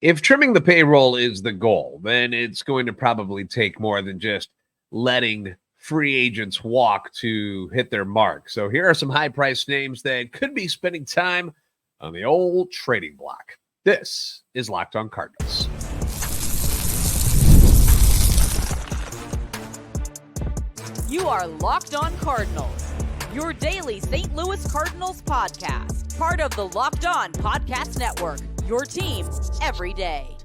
If trimming the payroll is the goal, then it's going to probably take more than just letting free agents walk to hit their mark. So here are some high-priced names that could be spending time on the old trading block. This is Locked On Cardinals. You are Locked On Cardinals, your daily St. Louis Cardinals podcast, part of the Locked On Podcast Network, your team every day.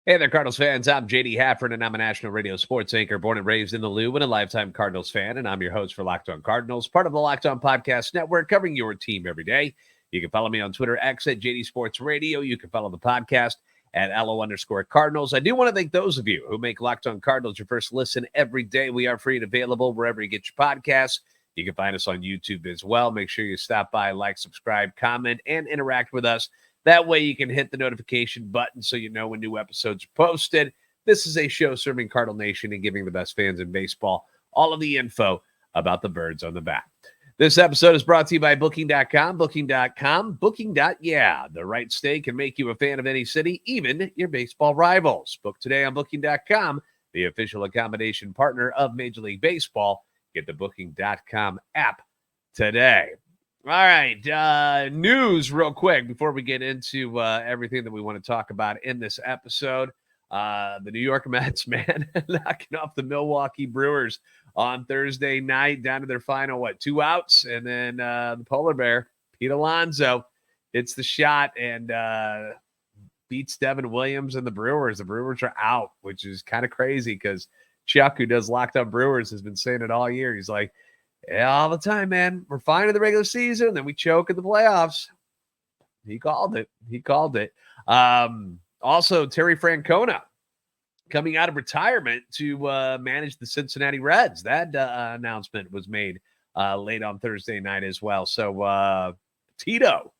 Hey there, Cardinals fans. I'm JD Hafford, and I'm a national radio sports anchor, born and raised in the Lou, and a lifetime Cardinals fan, and I'm your host for Locked On Cardinals, part of the Locked On Podcast Network, covering your team every day. You can follow me on Twitter, X at JD Sports Radio. You can follow the podcast at LO_Cardinals. I do want to thank those of you who make Locked On Cardinals your first listen every day. We are free and available wherever you get your podcasts. You can find us on YouTube as well. Make sure you stop by, like, subscribe, comment, and interact with us. That way you can hit the notification button so you know when new episodes are posted. This is a show serving Cardinal Nation and giving the best fans in baseball all of the info about the birds on the bat. This episode is brought to you by Booking.com. Booking.com. Booking.yeah. The right stay can make you a fan of any city, even your baseball rivals. Book today on Booking.com, the official accommodation partner of Major League Baseball. Get the Booking.com app today. All right, news real quick before we get into everything that we want to talk about in this episode. The New York Mets, man, knocking off the Milwaukee Brewers on Thursday night down to their final, 2 outs? And then the polar bear, Pete Alonso, hits the shot and beats Devin Williams and the Brewers. The Brewers are out, which is kind of crazy because Chuck, who does Locked On Brewers, has been saying it all year. He's like, yeah, all the time, man. We're fine in the regular season, then we choke in the playoffs. He called it. Also, Terry Francona coming out of retirement to manage the Cincinnati Reds. That announcement was made late on Thursday night as well. So Tito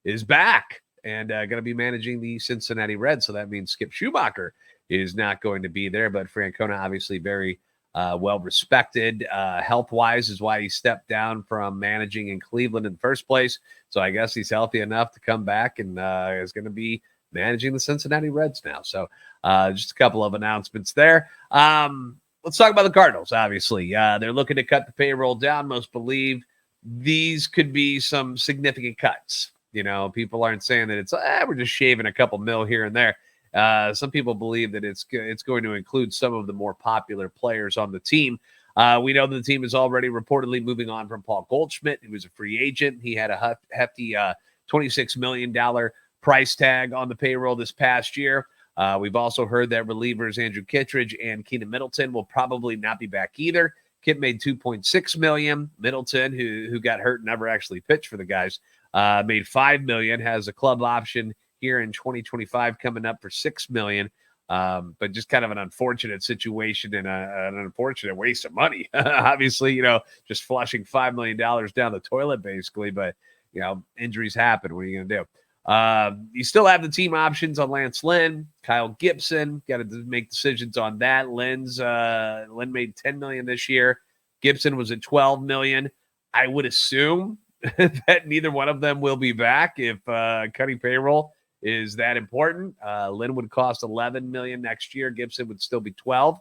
is back and going to be managing the Cincinnati Reds. So that means Skip Schumacher is not going to be there. But Francona, obviously very well-respected health-wise, is why he stepped down from managing in Cleveland in the first place. So I guess he's healthy enough to come back and is going to be managing the Cincinnati Reds now. So just a couple of announcements there. Let's talk about the Cardinals, obviously. They're looking to cut the payroll down. Most believe these could be some significant cuts. You know, people aren't saying that it's, we're just shaving a couple mil here and there. Some people believe that it's going to include some of the more popular players on the team. We know that the team is already reportedly moving on from Paul Goldschmidt, who was a free agent. He had a hefty $26 million price tag on the payroll this past year. We've also heard that relievers Andrew Kittredge and Keenan Middleton will probably not be back either. Kit made $2.6 million. Middleton, who got hurt, never actually pitched for the guys, made $5 million, has a club option here in 2025 coming up for $6 million. But just kind of an unfortunate situation and an unfortunate waste of money. Obviously, just flushing $5 million down the toilet, basically. But, injuries happen. What are you going to do? You still have the team options on Lance Lynn, Kyle Gibson. Got to make decisions on that. Lynn made $10 million this year. Gibson was at $12 million. I would assume that neither one of them will be back if cutting payroll is that important. Lynn would cost $11 million next year. Gibson would still be $12.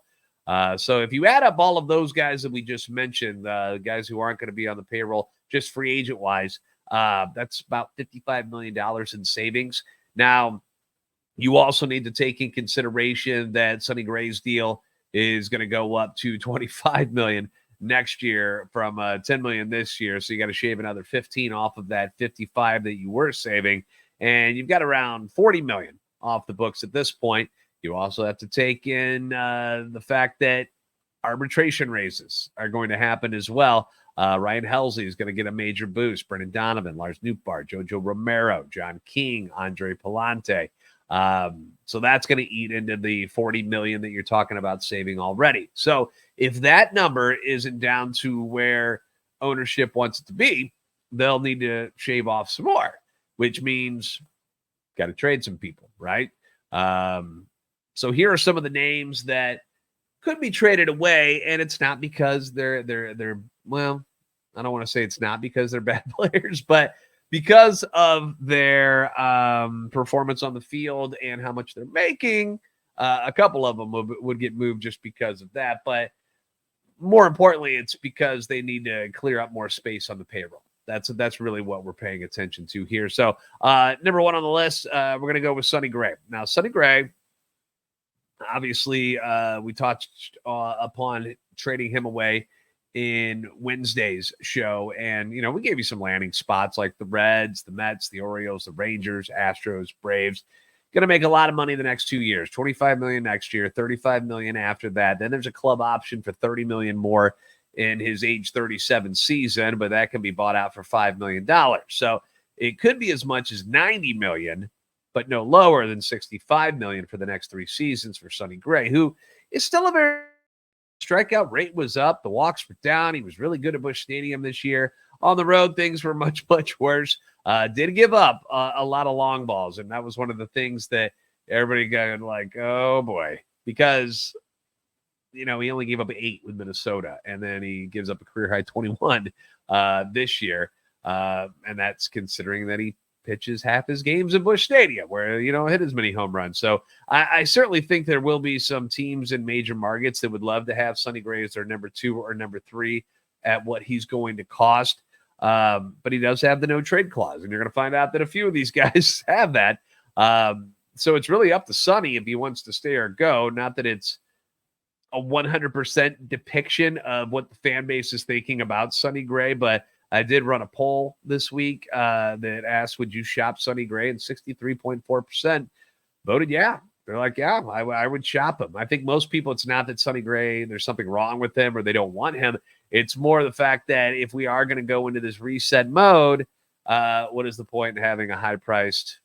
So if you add up all of those guys that we just mentioned, guys who aren't going to be on the payroll, just free agent wise, that's about $55 million in savings. Now, you also need to take in consideration that Sonny Gray's deal is going to go up to $25 million next year from $10 million this year. So you got to shave another 15 off of that 55 that you were saving. And you've got around $40 million off the books at this point. You also have to take in the fact that arbitration raises are going to happen as well. Ryan Helsley is going to get a major boost. Brendan Donovan, Lars Nootbaar, Jojo Romero, John King, Andre Palante. So that's going to eat into the $40 million that you're talking about saving already. So if that number isn't down to where ownership wants it to be, they'll need to shave off some more, which means got to trade some people, right? So here are some of the names that could be traded away, and it's not because they're well, I don't want to say it's not because they're bad players, but because of their performance on the field and how much they're making, a couple of them would get moved just because of that. But more importantly, it's because they need to clear up more space on the payroll. That's really what we're paying attention to here. So number one on the list, we're going to go with Sonny Gray. Now, Sonny Gray, obviously, we touched upon trading him away in Wednesday's show. And, we gave you some landing spots like the Reds, the Mets, the Orioles, the Rangers, Astros, Braves. Going to make a lot of money the next 2 years, $25 million next year, $35 million after that. Then there's a club option for $30 million more in his age 37 season, but that can be bought out for $5 million. So it could be as much as $90 million, but no lower than $65 million for the next 3 seasons for Sonny Gray, who is still a very strikeout rate was up. The walks were down. He was really good at Busch Stadium this year. On the road, things were much, much worse. Did give up a lot of long balls, and that was one of the things that everybody got like, oh boy, because he only gave up 8 with Minnesota, and then he gives up a career high 21 this year, and that's considering that he pitches half his games at Busch Stadium, where hit as many home runs. So I certainly think there will be some teams in major markets that would love to have Sonny Gray as their number 2 or number 3 at what he's going to cost. But he does have the no trade clause, and you're going to find out that a few of these guys have that. So it's really up to Sonny if he wants to stay or go. Not that it's a 100% depiction of what the fan base is thinking about Sonny Gray, but I did run a poll this week that asked, would you shop Sonny Gray? And 63.4% voted yeah. They're like, yeah, I would shop him. I think most people, it's not that Sonny Gray, there's something wrong with him or they don't want him. It's more the fact that if we are going to go into this reset mode, what is the point in having a high-priced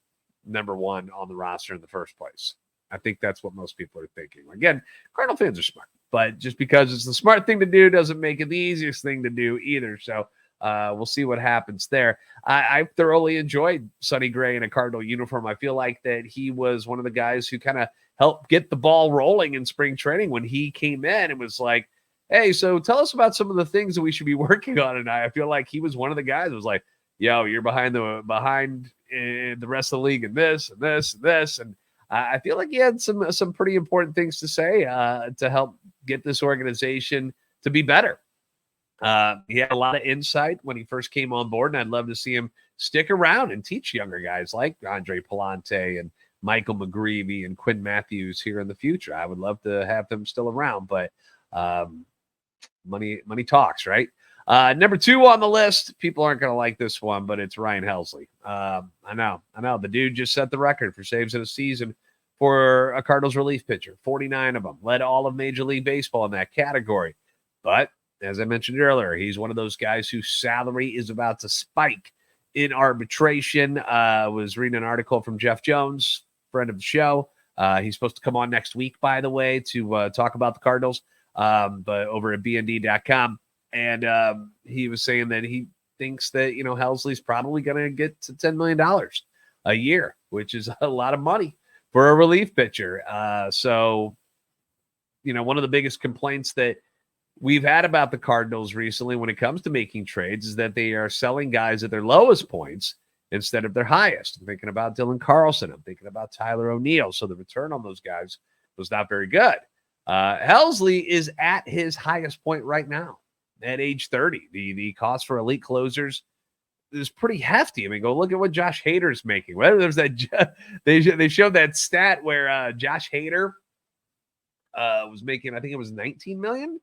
number 1 on the roster in the first place? I think that's what most people are thinking. Again, Cardinal fans are smart, but just because it's the smart thing to do doesn't make it the easiest thing to do either. So we'll see what happens there. I thoroughly enjoyed Sonny Gray in a Cardinal uniform. I feel like that he was one of the guys who kind of helped get the ball rolling in spring training when he came in and was like, hey, so tell us about some of the things that we should be working on. And I feel like he was one of the guys who was like, yo, you're behind the rest of the league in this and this and this. And I feel like he had some pretty important things to say to help get this organization to be better. He had a lot of insight when he first came on board, and I'd love to see him stick around and teach younger guys like Andre Palante and Michael McGreevy and Quinn Matthews here in the future. I would love to have them still around, but money talks, right? Number 2 on the list, people aren't going to like this one, but it's Ryan Helsley. I know. The dude just set the record for saves in a season for a Cardinals relief pitcher, 49 of them, led all of Major League Baseball in that category. But as I mentioned earlier, he's one of those guys whose salary is about to spike in arbitration. Was reading an article from Jeff Jones, friend of the show. He's supposed to come on next week, by the way, to talk about the Cardinals, but over at bnd.com. And he was saying that he thinks that, Helsley's probably going to get to $10 million a year, which is a lot of money for a relief pitcher. So, one of the biggest complaints that we've had about the Cardinals recently when it comes to making trades is that they are selling guys at their lowest points instead of their highest. I'm thinking about Dylan Carlson. I'm thinking about Tyler O'Neill. So the return on those guys was not very good. Helsley is at his highest point right now at age 30. The cost for elite closers is pretty hefty. I mean, go look at what Josh Hader's making. Whether there's that they showed that stat where Josh Hader was making, I think it was 19 million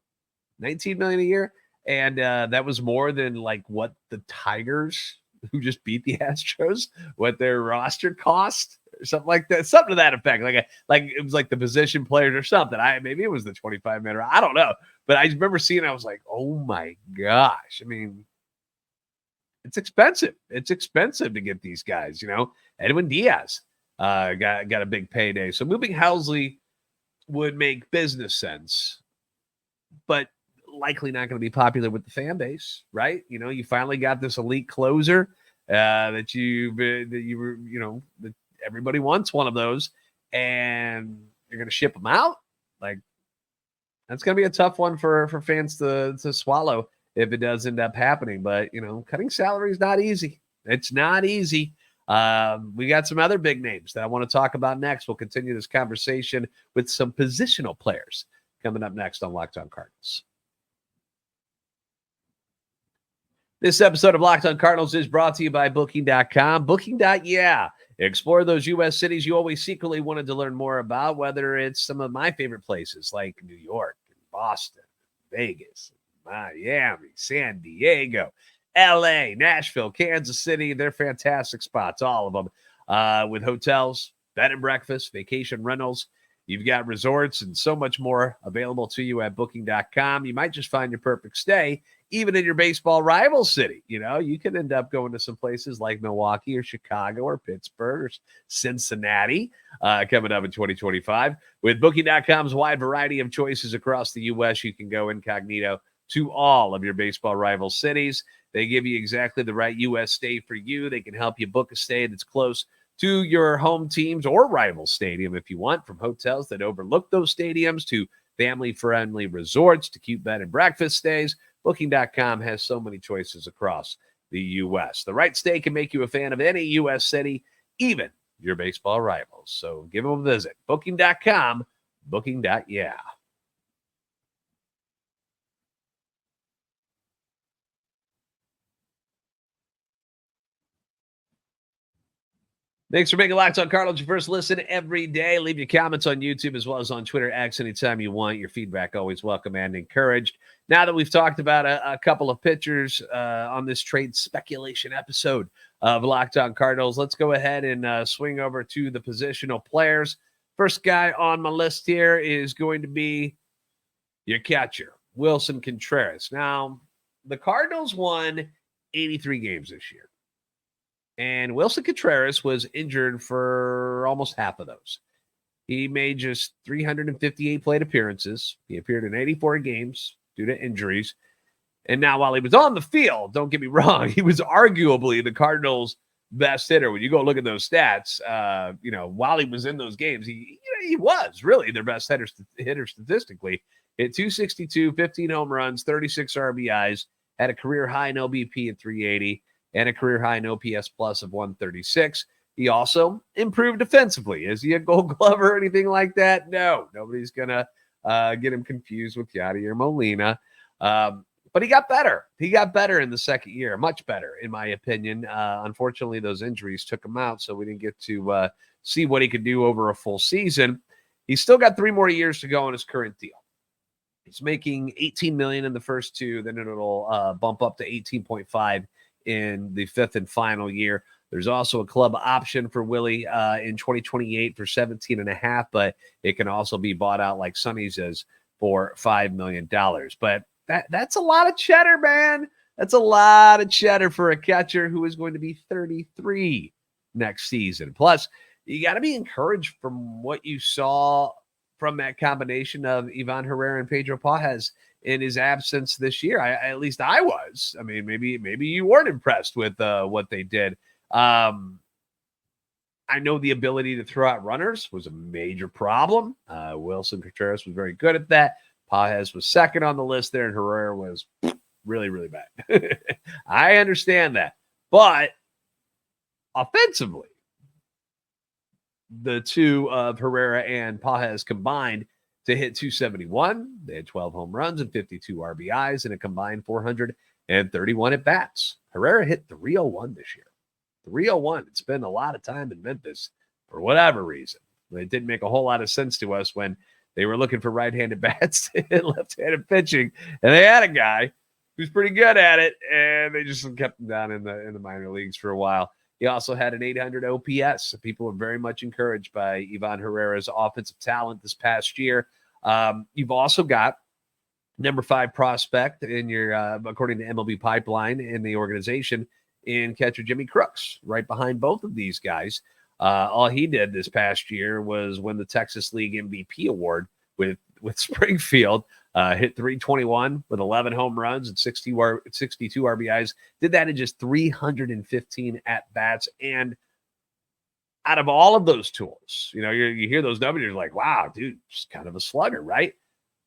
a year. And that was more than like what the Tigers, who just beat the Astros, what their roster cost or something like that, something to that effect. Like it was like the position players or something. Maybe it was the 25 minute. I don't know, but I remember seeing. I was like, oh my gosh! I mean, it's expensive. It's expensive to get these guys. Edwin Diaz got a big payday. So moving Helsley would make business sense, but likely not going to be popular with the fan base, right? You finally got this elite closer that everybody wants one of those, and you're going to ship them out. Like, that's going to be a tough one for fans to swallow if it does end up happening. But cutting salary is not easy. It's not easy. We got some other big names that I want to talk about next. We'll continue this conversation with some positional players coming up next on Locked On Cardinals. This episode of Locked On Cardinals is brought to you by Booking.com. Booking.yeah. Explore those U.S. cities you always secretly wanted to learn more about, whether it's some of my favorite places like New York, Boston, Vegas, Miami, San Diego, L.A., Nashville, Kansas City. They're fantastic spots, all of them, with hotels, bed and breakfast, vacation rentals. You've got resorts and so much more available to you at Booking.com. You might just find your perfect stay, even in your baseball rival city. You know, you could end up going to some places like Milwaukee or Chicago or Pittsburgh or Cincinnati coming up in 2025. With Booking.com's wide variety of choices across the U.S., you can go incognito to all of your baseball rival cities. They give you exactly the right U.S. stay for you. They can help you book a stay that's close to your home teams or rival stadium if you want, from hotels that overlook those stadiums to family-friendly resorts to cute bed and breakfast stays. Booking.com has so many choices across the U.S. The right stay can make you a fan of any U.S. city, even your baseball rivals. So give them a visit. Booking.com, Booking.yeah. Thanks for making Locked On Cardinals your first listen every day. Leave your comments on YouTube as well as on Twitter X anytime you want. Your feedback always welcome and encouraged. Now that we've talked about a couple of pitchers on this trade speculation episode of Locked On Cardinals, let's go ahead and swing over to the positional players. First guy on my list here is going to be your catcher, Willson Contreras. Now, the Cardinals won 83 games this year. And Willson Contreras was injured for almost half of those. He made just 358 plate appearances. He appeared in 84 games due to injuries. And now while he was on the field, don't get me wrong, he was arguably the Cardinals' best hitter. When you go look at those stats, while he was in those games, he was really their best hitter statistically. Hit 262, 15 home runs, 36 RBIs, had a career high in OBP at 380. And a career high in OPS plus of 136. He also improved defensively. Is he a Gold Glove or anything like that? No, nobody's going to get him confused with Yadier Molina. But he got better. He got better in the second year, much better, in my opinion. Unfortunately, those injuries took him out, so we didn't get to see what he could do over a full season. He's still got 3 more years to go on his current deal. He's making $18 million in the first 2, then it'll bump up to 18.5 in the 5th and final year. There's also a club option for Willie in 2028 for $17.5, but it can also be bought out like Sonny says for $5 million. But that's a lot of cheddar, man. That's a lot of cheddar for a catcher who is going to be 33 next season. Plus, you got to be encouraged from what you saw from that combination of Ivan Herrera and Pedro Pages in his absence this year. At least I was. I mean, maybe you weren't impressed with what they did. I know the ability to throw out runners was a major problem. Willson Contreras was very good at that. Pages was second on the list there, and Herrera was really, really bad. I understand that. But offensively, the two of Herrera and Pages combined to hit 271. They had 12 home runs and 52 RBIs and a combined 431 at bats. Herrera hit 301 this year. 301. It's been a lot of time in Memphis for whatever reason. It didn't make a whole lot of sense to us when they were looking for right-handed bats and left-handed pitching, and they had a guy who's pretty good at it, and they just kept him down in the minor leagues for a while. He also had an 800 OPS. So people were very much encouraged by Ivan Herrera's offensive talent this past year. You've also got number 5 prospect in your, according to MLB Pipeline in the organization, in catcher Jimmy Crooks, right behind both of these guys. All he did this past year was win the Texas League MVP award with Springfield. Hit 321 with 11 home runs and 62 RBIs. Did that in just 315 at-bats. And out of all of those tools, you hear those numbers, you're like, wow, dude, just kind of a slugger, right?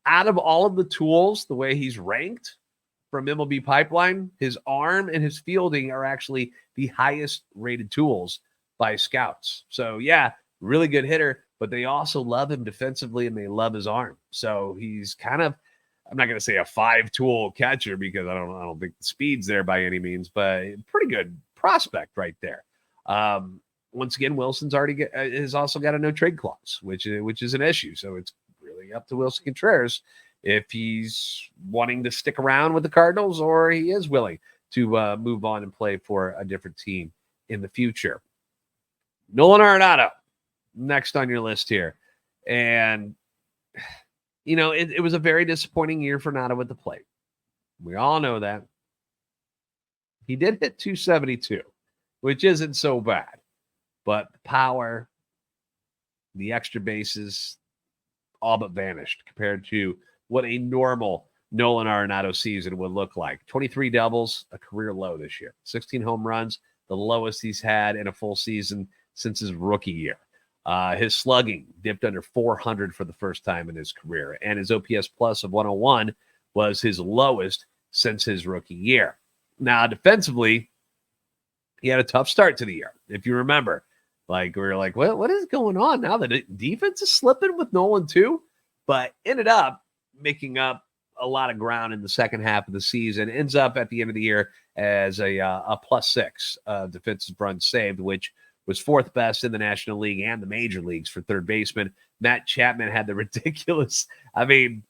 Out of all of the tools, the way he's ranked from MLB Pipeline, his arm and his fielding are actually the highest rated tools by scouts. So, yeah, really good hitter, but they also love him defensively and they love his arm. So he's kind of, I'm not going to say a 5-tool catcher because I don't think the speed's there by any means, but pretty good prospect right there. Once again, Wilson's has also got a no trade clause, which is an issue. So it's really up to Willson Contreras if he's wanting to stick around with the Cardinals or he is willing to move on and play for a different team in the future. Nolan Arenado, next on your list here. And, it was a very disappointing year for Arenado at the plate. We all know that. He did hit 272, which isn't so bad. But the power, the extra bases, all but vanished compared to what a normal Nolan Arenado season would look like. 23 doubles, a career low this year. 16 home runs, the lowest he's had in a full season since his rookie year. His slugging dipped under 400 for the first time in his career, and his OPS plus of 101 was his lowest since his rookie year. Now, defensively, he had a tough start to the year. If you remember, we were like, what is going on now? The defense is slipping with Nolan too, but ended up making up a lot of ground in the second half of the season. Ends up at the end of the year as a +6 defensive runs saved, which was fourth best in the National League and the major leagues for third baseman. Matt Chapman had the ridiculous. I mean,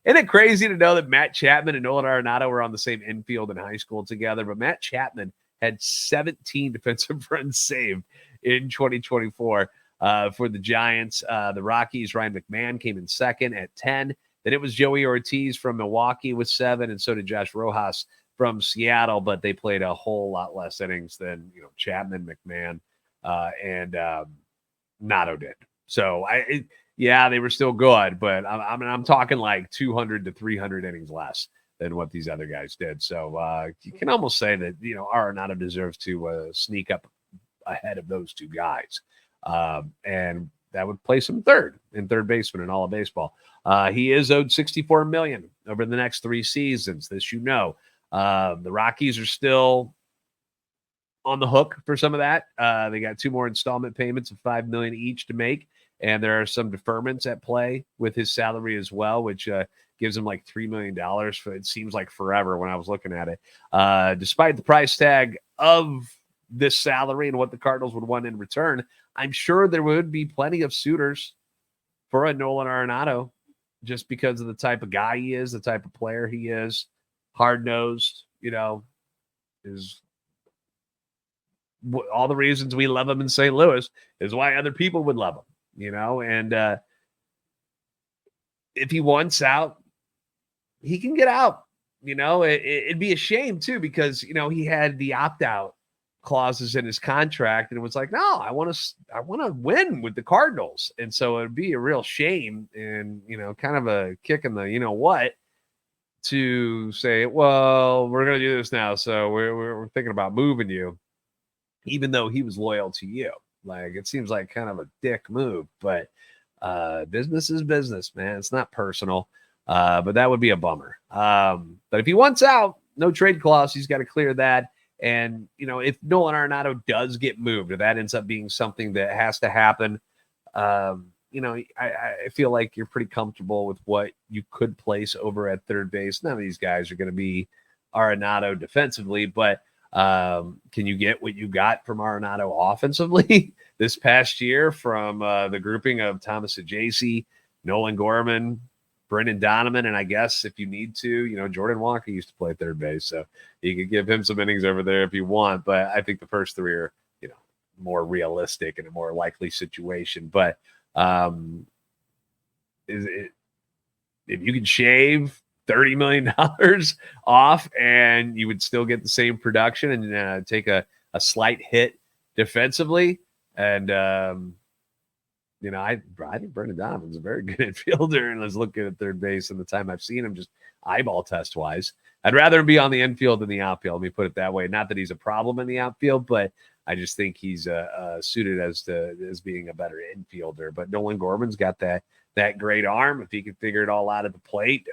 isn't it crazy to know that Matt Chapman and Nolan Arenado were on the same infield in high school together? But Matt Chapman had 17 defensive runs saved in 2024 for the Giants. The Rockies, Ryan McMahon came in second at 10. Then it was Joey Ortiz from Milwaukee with 7, and so did Josh Rojas from Seattle, but they played a whole lot less innings than Chapman, McMahon, and Nato did. So they were still good, but I'm talking like 200 to 300 innings less than what these other guys did. So you can almost say that Arenado deserves to sneak up ahead of those two guys, and that would place him third baseman in all of baseball. He is owed $64 million over the next 3 seasons. This the Rockies are still on the hook for some of that. They got 2 more installment payments of $5 million each to make, and there are some deferments at play with his salary as well, which gives him like $3 million for, it seems like forever when I was looking at it. Despite the price tag of this salary and what the Cardinals would want in return, I'm sure there would be plenty of suitors for a Nolan Arenado just because of the type of guy he is, the type of player he is, hard-nosed, is all the reasons we love him in St. Louis is why other people would love him, and if he wants out, he can get out. It'd be a shame too, because, he had the opt-out clauses in his contract, and it was like, no, I want to win with the Cardinals. And so it'd be a real shame and, kind of a kick in the, to say, well, we're going to do this now. So we're thinking about moving you, even though he was loyal to you. Like, it seems like kind of a dick move, but business is business, man. It's not personal. But that would be a bummer. But if he wants out, no trade clause, he's got to clear that. And, if Nolan Arenado does get moved, or that ends up being something that has to happen, I feel like you're pretty comfortable with what you could place over at third base. None of these guys are going to be Arenado defensively, but can you get what you got from Arenado offensively this past year from the grouping of Thomas Ajacey, Nolan Gorman, Brendan Donovan, and I guess if you need to, Jordan Walker used to play third base, so you could give him some innings over there if you want. But I think the first 3 are, more realistic and a more likely situation. But if you can shave $30 million off and you would still get the same production and take a slight hit defensively, and I think Brendan Donovan's a very good infielder, and let's look at third base in the time I've seen him, just eyeball test wise. I'd rather him be on the infield than the outfield. Let me put it that way. Not that he's a problem in the outfield, but I just think he's suited as being a better infielder. But Nolan Gorman's got that great arm. If he can figure it all out at the plate,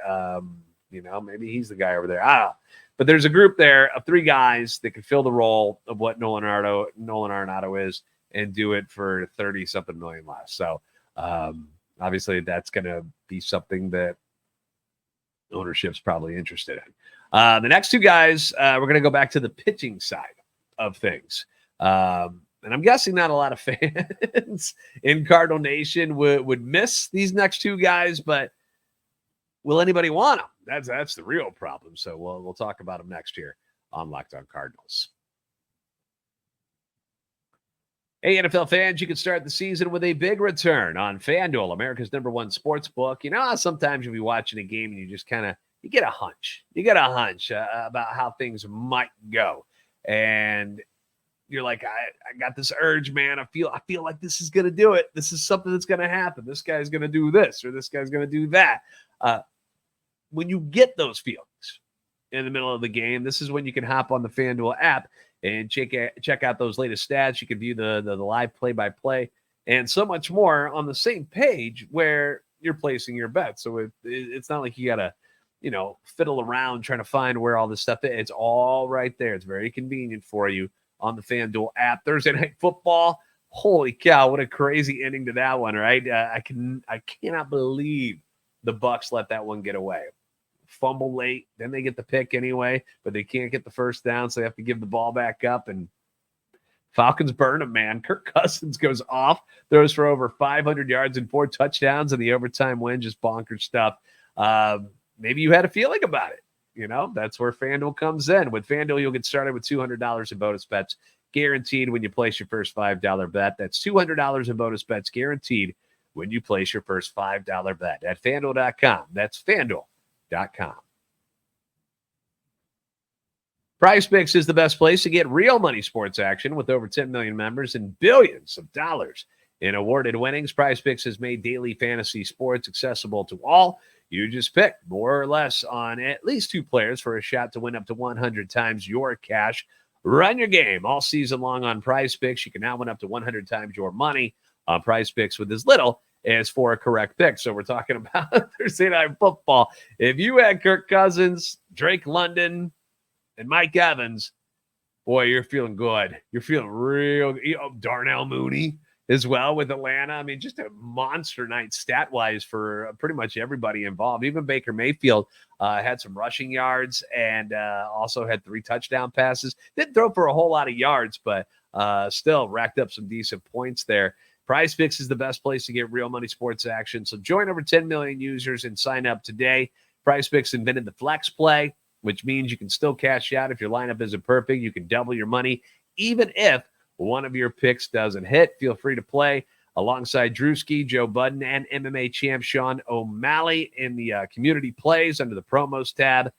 Maybe he's the guy over there. I don't know. But there's a group there of 3 guys that can fill the role of what Nolan Arenado is and do it for 30-something million less. So obviously that's going to be something that ownership's probably interested in. The next 2 guys, we're going to go back to the pitching side of things. And I'm guessing not a lot of fans in Cardinal Nation would miss these next 2 guys, but will anybody want them? That's the real problem. So we'll talk about them next year on Locked On Cardinals. Hey, NFL fans, you can start the season with a big return on FanDuel, America's #1 sports book. Sometimes you'll be watching a game and you just you get a hunch. You get a hunch about how things might go. And you're like, I got this urge, man. I feel like this is going to do it. This is something that's going to happen. This guy's going to do this or this guy's going to do that. When you get those feelings in the middle of the game, this is when you can hop on the FanDuel app and check out those latest stats. You can view the live play-by-play and so much more on the same page where you're placing your bets. So it's not like you got to, fiddle around trying to find where all this stuff is. It's all right there. It's very convenient for you on the FanDuel app. Thursday Night Football. Holy cow, what a crazy ending to that one, right? I cannot believe the Bucs let that one get away. Fumble late, then they get the pick anyway, but they can't get the first down, so they have to give the ball back up, and Falcons burn them, man. Kirk Cousins goes off, throws for over 500 yards and 4 touchdowns, and the overtime win, just bonkers stuff. Maybe you had a feeling about it. That's where FanDuel comes in. With FanDuel, you'll get started with $200 in bonus bets, guaranteed when you place your first $5 bet. That's $200 in bonus bets, guaranteed when you place your first $5 bet at FanDuel.com. That's FanDuel.com. PrizePicks is the best place to get real money sports action with over 10 million members and billions of dollars in awarded winnings. PrizePicks has made daily fantasy sports accessible to all. You just pick more or less on at least 2 players for a shot to win up to 100 times your cash. Run your game all season long on PrizePicks. You can now win up to 100 times your money on PrizePicks with as little as 4 correct picks. So we're talking about Thursday Night Football. If you had Kirk Cousins, Drake London, and Mike Evans, boy, you're feeling good. You're feeling real. Darnell Mooney as well with Atlanta. I mean, just a monster night stat-wise for pretty much everybody involved. Even Baker Mayfield had some rushing yards and also had 3 touchdown passes. Didn't throw for a whole lot of yards, but still racked up some decent points there. PrizePicks is the best place to get real money sports action. So join over 10 million users and sign up today. PrizePicks invented the flex play, which means you can still cash out if your lineup isn't perfect. You can double your money, even if one of your picks doesn't hit. Feel free to play alongside Drewski, Joe Budden, and MMA champ Sean O'Malley in the community plays under the promos tab.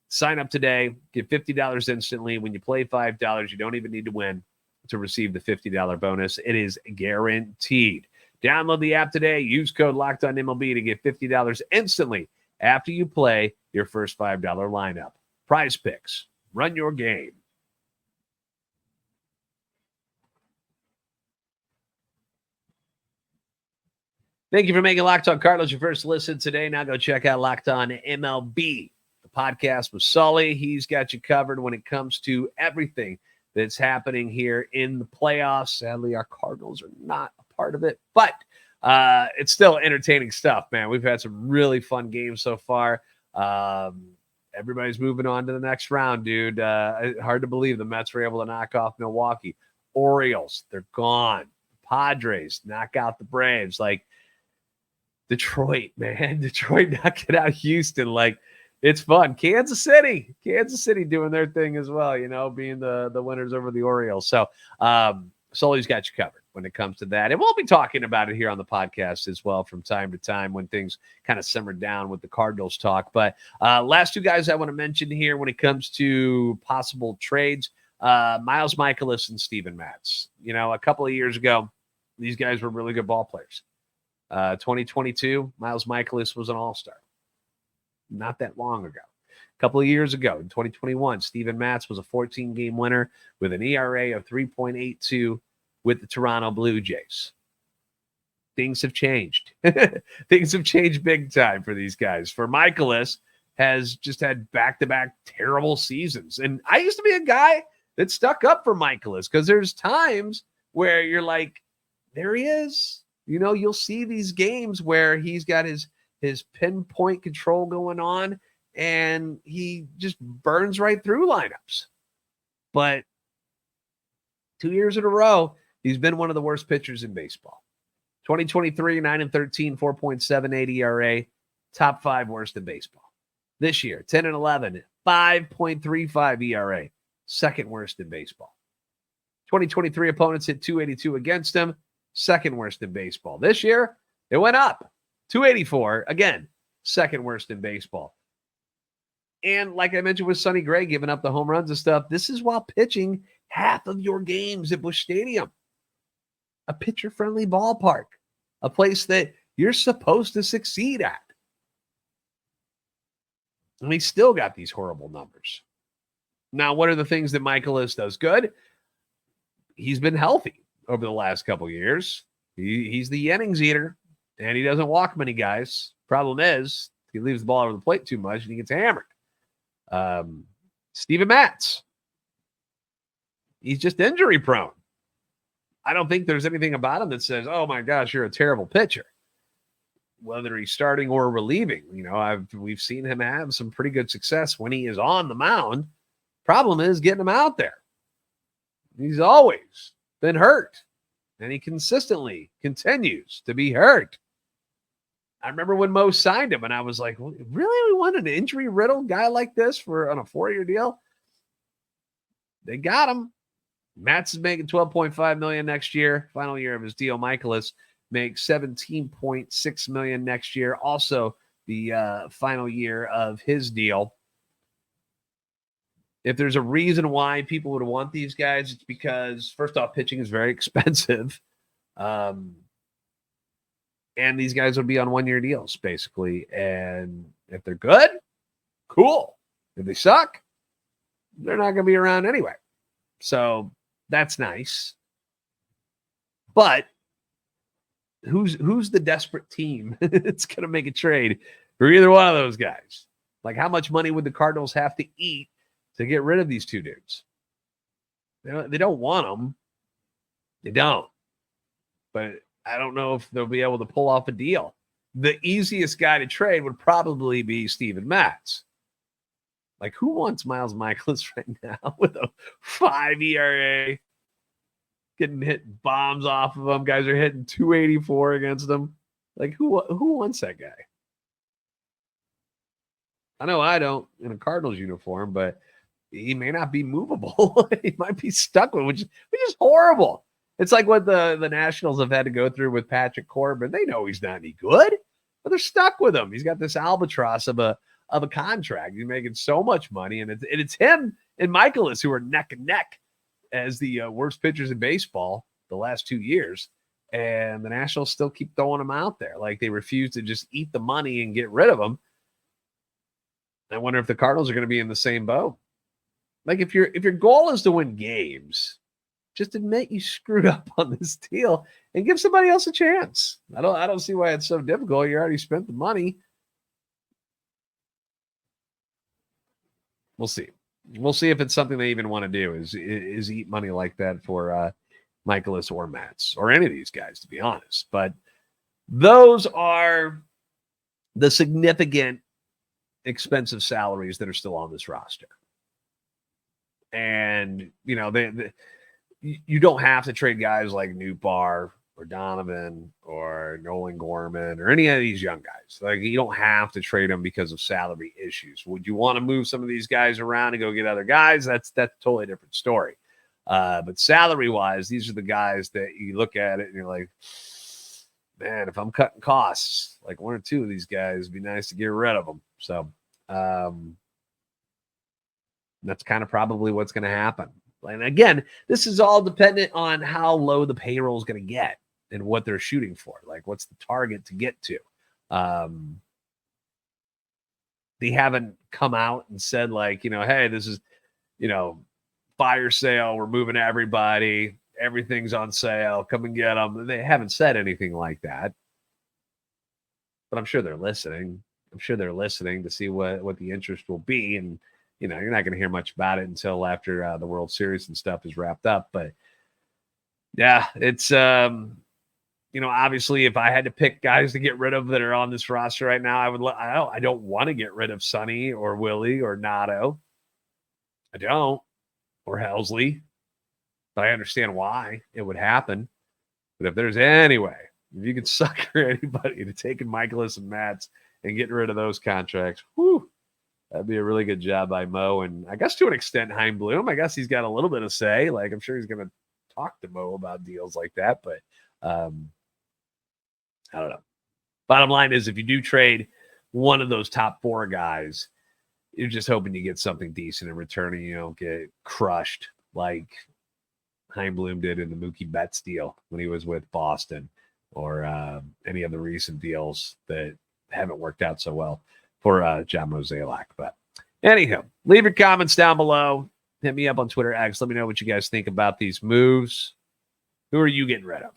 Sign up today. Get $50 instantly. When you play $5, you don't even need to win to receive the $50 bonus. It is guaranteed. Download the app today. Use code LOCKEDONMLB to get $50 instantly after you play your first $5 lineup. PrizePicks. Run your game. Thank you for making Locked On Cardinals your first listen today. Now go check out Locked On MLB, the podcast with Sully. He's got you covered when it comes to everything that's happening here in the playoffs. Sadly, our Cardinals are not a part of it, but it's still entertaining stuff, man. We've had some really fun games so far. Everybody's moving on to the next round, dude. Hard to believe the Mets were able to knock off Milwaukee. Orioles, they're gone. Padres knock out the Braves. Like, Detroit, man. Detroit knocking out Houston. Like, it's fun. Kansas City doing their thing as well, being the winners over the Orioles. So Sully's got you covered when it comes to that. And we'll be talking about it here on the podcast as well from time to time when things kind of simmer down with the Cardinals talk. But last 2 guys I want to mention here when it comes to possible trades, Miles Mikolas and Steven Matz. A couple of years ago, these guys were really good ball players. 2022, Miles Mikolas was an all-star. Not that long ago. A couple of years ago, in 2021, Steven Matz was a 14-game winner with an ERA of 3.82 with the Toronto Blue Jays. Things have changed. Things have changed big time for these guys. For Mikolas, has just had back-to-back terrible seasons. And I used to be a guy that stuck up for Mikolas because there's times where you're like, there he is. You'll see these games where he's got his pinpoint control going on and he just burns right through lineups. But 2 years in a row, he's been one of the worst pitchers in baseball. 2023, 9-13, 4.78 ERA, top 5 worst in baseball. This year, 10-11, 5.35 ERA, second worst in baseball. 2023 opponents hit 282 against him, second worst in baseball. This year, it went up, 284, again, second worst in baseball. And like I mentioned with Sonny Gray giving up the home runs and stuff, this is while pitching half of your games at Busch Stadium. A pitcher-friendly ballpark, a place that you're supposed to succeed at. And he still got these horrible numbers. Now, what are the things that Mikolas does good? He's been healthy over the last couple years. He's the innings eater, and he doesn't walk many guys. Problem is, he leaves the ball over the plate too much, and he gets hammered. Steven Matz. He's just injury prone. I don't think there's anything about him that says, oh my gosh, you're a terrible pitcher. Whether he's starting or relieving, we've seen him have some pretty good success when he is on the mound. Problem is getting him out there. He's always been hurt, and he consistently continues to be hurt. I remember when Mo signed him, and I was like, really? We want an injury-riddled guy like this on a 4-year deal? They got him. Matz is making $12.5 million next year. Final year of his deal. Mikolas makes $17.6 million next year. Also, the final year of his deal. If there's a reason why people would want these guys, it's because, first off, pitching is very expensive. And these guys would be on 1-year deals, basically. And if they're good, cool. If they suck, they're not going to be around anyway. So that's nice. But who's the desperate team that's going to make a trade for either one of those guys? Like, how much money would the Cardinals have to eat to get rid of these two dudes? They don't want them. They don't. But I don't know if they'll be able to pull off a deal. The easiest guy to trade would probably be Steven Matz. Like, who wants Miles Mikolas right now with a 5 ERA? Getting hit bombs off of him. Guys are hitting 284 against him. Like, who wants that guy? I know I don't in a Cardinals uniform, but he may not be movable. He might be stuck with, which is horrible. It's like what the Nationals have had to go through with Patrick Corbin. They know he's not any good, but they're stuck with him. He's got this albatross of a contract. He's making so much money, and it's him and Mikolas who are neck and neck as the worst pitchers in baseball the last 2 years. And the Nationals still keep throwing him out there. Like, they refuse to just eat the money and get rid of him. I wonder if the Cardinals are going to be in the same boat. Like, if your goal is to win games, just admit you screwed up on this deal and give somebody else a chance. I don't see why it's so difficult. You already spent the money. We'll see. We'll see if it's something they even want to do is eat money like that for Mikolas or Matz or any of these guys, to be honest. But those are the significant expensive salaries that are still on this roster. And, you don't have to trade guys like Nootbaar or Donovan or Nolan Gorman or any of these young guys. Like, you don't have to trade them because of salary issues. Would you want to move some of these guys around and go get other guys? That's a totally different story. But salary-wise, these are the guys that you look at it and you're like, man, if I'm cutting costs, like one or two of these guys, it'd be nice to get rid of them. So that's kind of probably what's going to happen. And again, this is all dependent on how low the payroll is going to get and what they're shooting for. Like, what's the target to get to? They haven't come out and said, like, hey, this is, fire sale. We're moving everybody. Everything's on sale. Come and get them. They haven't said anything like that. But I'm sure they're listening. I'm sure they're listening to see what the interest will be. And, you're not going to hear much about it until after the World Series and stuff is wrapped up. But, yeah, it's, obviously if I had to pick guys to get rid of that are on this roster right now, I don't want to get rid of Sonny or Willie or Nato. I don't. Or Helsley. But I understand why it would happen. But if there's any way, if you could sucker anybody to taking Mikolas and Matz and getting rid of those contracts, that'd be a really good job by Mo. And I guess to an extent, Chaim Bloom, I guess he's got a little bit of say. Like, I'm sure he's going to talk to Mo about deals like that. But I don't know. Bottom line is, if you do trade one of those top 4 guys, you're just hoping you get something decent in return and you don't get crushed like Chaim Bloom did in the Mookie Betts deal when he was with Boston, or any of the recent deals that haven't worked out so well for John Mozeliak. But anyhow, leave your comments down below. Hit me up on Twitter X. Let me know what you guys think about these moves. Who are you getting rid of?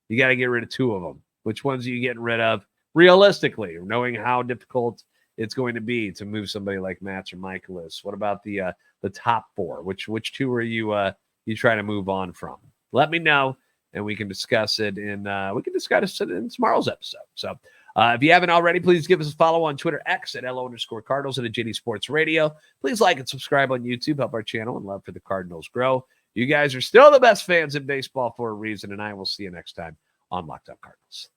You got to get rid of 2 of them. Which ones are you getting rid of realistically, knowing how difficult it's going to be to move somebody like Matz or Mikolas? What about the top 4? Which 2 are you trying to move on from? Let me know, and we can discuss it in tomorrow's episode. So if you haven't already, please give us a follow on Twitter X at @LO_Cardinals and at JD Sports Radio. Please like and subscribe on YouTube. Help our channel and love for the Cardinals grow. You guys are still the best fans in baseball for a reason, and I will see you next time on Locked On Cardinals.